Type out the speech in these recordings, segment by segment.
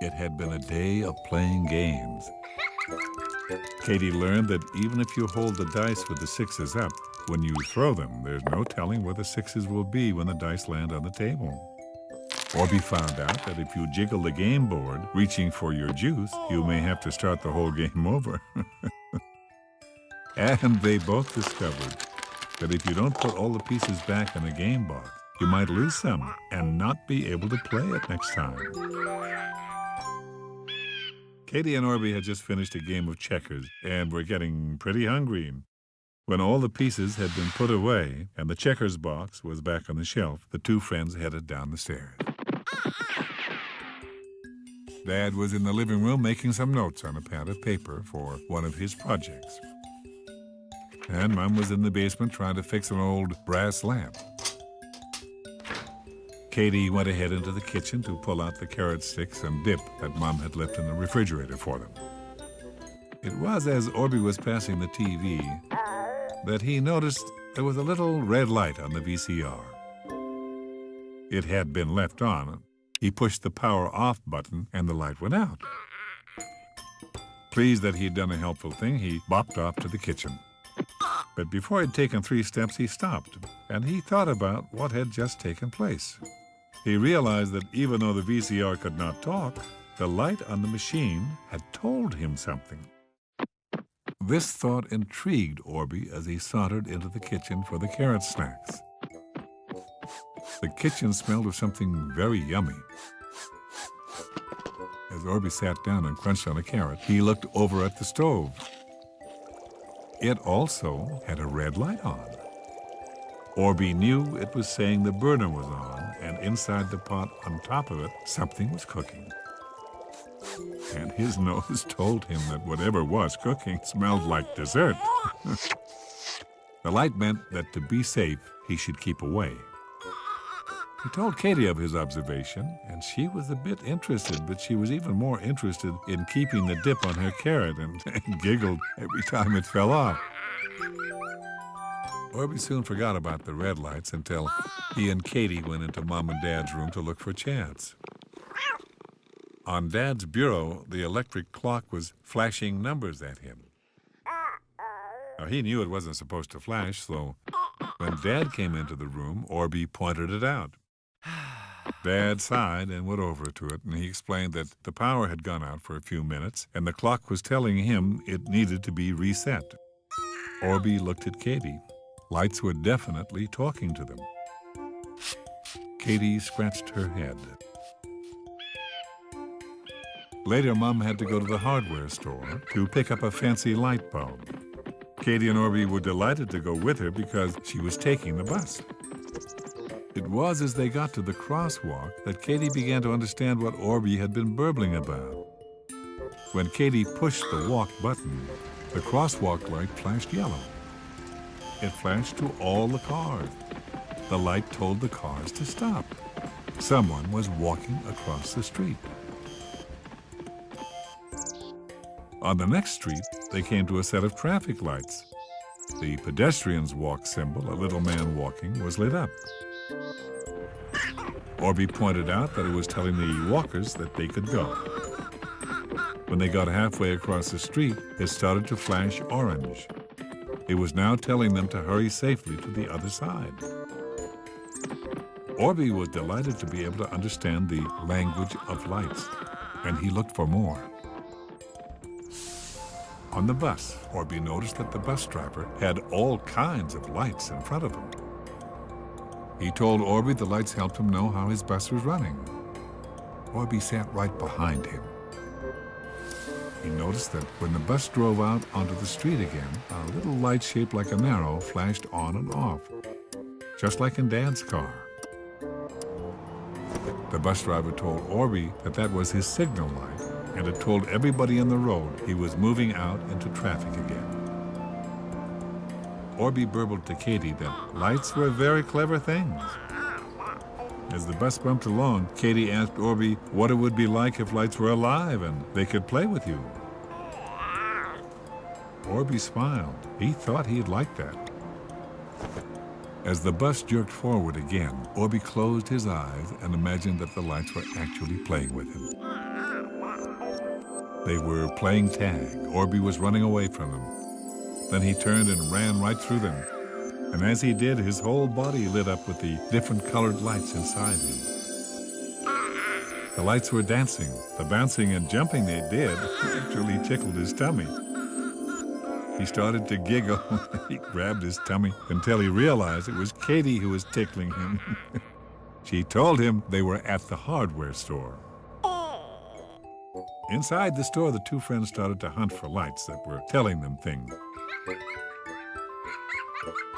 It had been a day of playing games. Katie learned that even if you hold the dice with the sixes up, when you throw them, there's no telling where the sixes will be when the dice land on the table. Orbie found out that if you jiggle the game board, reaching for your juice, you may have to start the whole game over. And they both discovered that if you don't put all the pieces back in the game box, you might lose some and not be able to play it next time. Katie and Orbie had just finished a game of checkers and were getting pretty hungry. When all the pieces had been put away and the checkers box was back on the shelf, the two friends headed down the stairs. Dad was in the living room making some notes on a pad of paper for one of his projects. And Mom was in the basement trying to fix an old brass lamp. Katie went ahead into the kitchen to pull out the carrot sticks and dip that Mom had left in the refrigerator for them. It was as Orbie was passing the TV that he noticed there was a little red light on the VCR. It had been left on. He pushed the power off button and the light went out. Pleased that he'd done a helpful thing, he bopped off to the kitchen. But before he'd taken 3 steps, he stopped, and he thought about what had just taken place. He realized that even though the VCR could not talk, the light on the machine had told him something. This thought intrigued Orbie as he sauntered into the kitchen for the carrot snacks. The kitchen smelled of something very yummy. As Orbie sat down and crunched on a carrot, he looked over at the stove. It also had a red light on. Orbie knew it was saying the burner was on, and inside the pot on top of it, something was cooking. And his nose told him that whatever was cooking smelled like dessert. The light meant that to be safe, he should keep away. He told Katie of his observation, and she was a bit interested, but she was even more interested in keeping the dip on her carrot and giggled every time it fell off. Orbie soon forgot about the red lights until he and Katie went into Mom and Dad's room to look for Chad's. On Dad's bureau, the electric clock was flashing numbers at him. Now, he knew it wasn't supposed to flash, so when Dad came into the room, Orbie pointed it out. Dad sighed and went over to it, and he explained that the power had gone out for a few minutes, and the clock was telling him it needed to be reset. Orbie looked at Katie. Lights were definitely talking to them. Katie scratched her head. Later, Mom had to go to the hardware store to pick up a fancy light bulb. Katie and Orbie were delighted to go with her because she was taking the bus. It was as they got to the crosswalk that Katie began to understand what Orbie had been burbling about. When Katie pushed the walk button, the crosswalk light flashed yellow. It flashed to all the cars. The light told the cars to stop. Someone was walking across the street. On the next street, they came to a set of traffic lights. The pedestrian's walk symbol, a little man walking, was lit up. Orbie pointed out that it was telling the walkers that they could go. When they got halfway across the street, it started to flash orange. It was now telling them to hurry safely to the other side. Orbie was delighted to be able to understand the language of lights, and he looked for more. On the bus, Orbie noticed that the bus driver had all kinds of lights in front of him. He told Orbie the lights helped him know how his bus was running. Orbie sat right behind him. He noticed that when the bus drove out onto the street again, a little light shaped like an arrow flashed on and off, just like in Dad's car. The bus driver told Orbie that that was his signal light, and it told everybody on the road he was moving out into traffic again. Orbie burbled to Katie that lights were very clever things. As the bus bumped along, Katie asked Orbie what it would be like if lights were alive and they could play with you. Orbie smiled. He thought he'd like that. As the bus jerked forward again, Orbie closed his eyes and imagined that the lights were actually playing with him. They were playing tag. Orbie was running away from them. Then he turned and ran right through them. And as he did, his whole body lit up with the different colored lights inside him. The lights were dancing. The bouncing and jumping they did actually tickled his tummy. He started to giggle. He grabbed his tummy until he realized it was Katie who was tickling him. She told him they were at the hardware store. Inside the store, the two friends started to hunt for lights that were telling them things.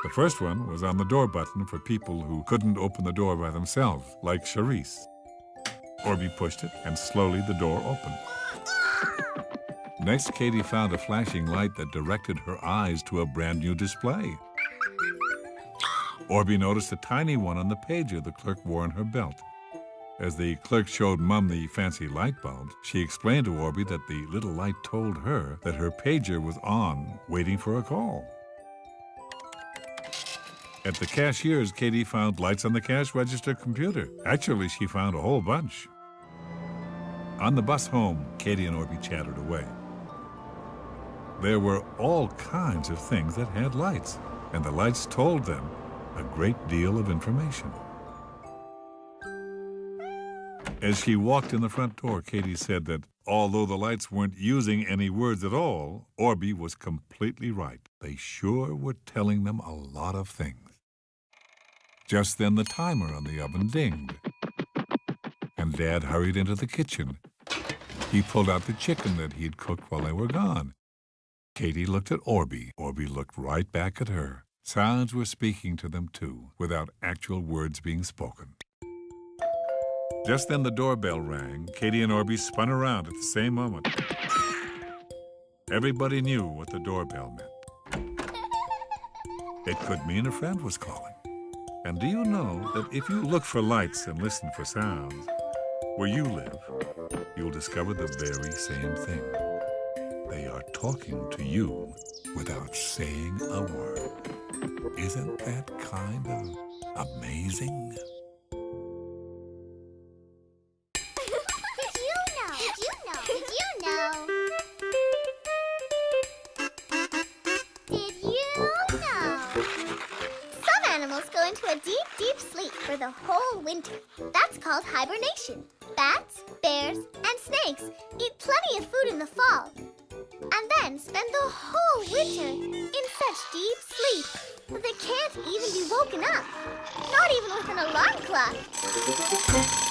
The first one was on the door button for people who couldn't open the door by themselves, like Charisse. Orbie pushed it, and slowly the door opened. Next, Katie found a flashing light that directed her eyes to a brand new display. Orbie noticed a tiny one on the pager the clerk wore in her belt. As the clerk showed Mum the fancy light bulbs, she explained to Orbie that the little light told her that her pager was on, waiting for a call. At the cashier's, Katie found lights on the cash register computer. Actually, she found a whole bunch. On the bus home, Katie and Orbie chattered away. There were all kinds of things that had lights, and the lights told them a great deal of information. As she walked in the front door, Katie said that although the lights weren't using any words at all, Orbie was completely right. They sure were telling them a lot of things. Just then the timer on the oven dinged, and Dad hurried into the kitchen. He pulled out the chicken that he'd cooked while they were gone. Katie looked at Orbie. Orbie looked right back at her. Sounds were speaking to them, too, without actual words being spoken. Just then the doorbell rang. Katie and Orbie spun around at the same moment. Everybody knew what the doorbell meant. It could mean a friend was calling. And do you know that if you look for lights and listen for sounds, where you live, you'll discover the very same thing. They are talking to you without saying a word. Isn't that kind of amazing? Go into a deep, deep sleep for the whole winter. That's called hibernation. Bats, bears, and snakes eat plenty of food in the fall and then spend the whole winter in such deep sleep that they can't even be woken up, not even with an alarm clock.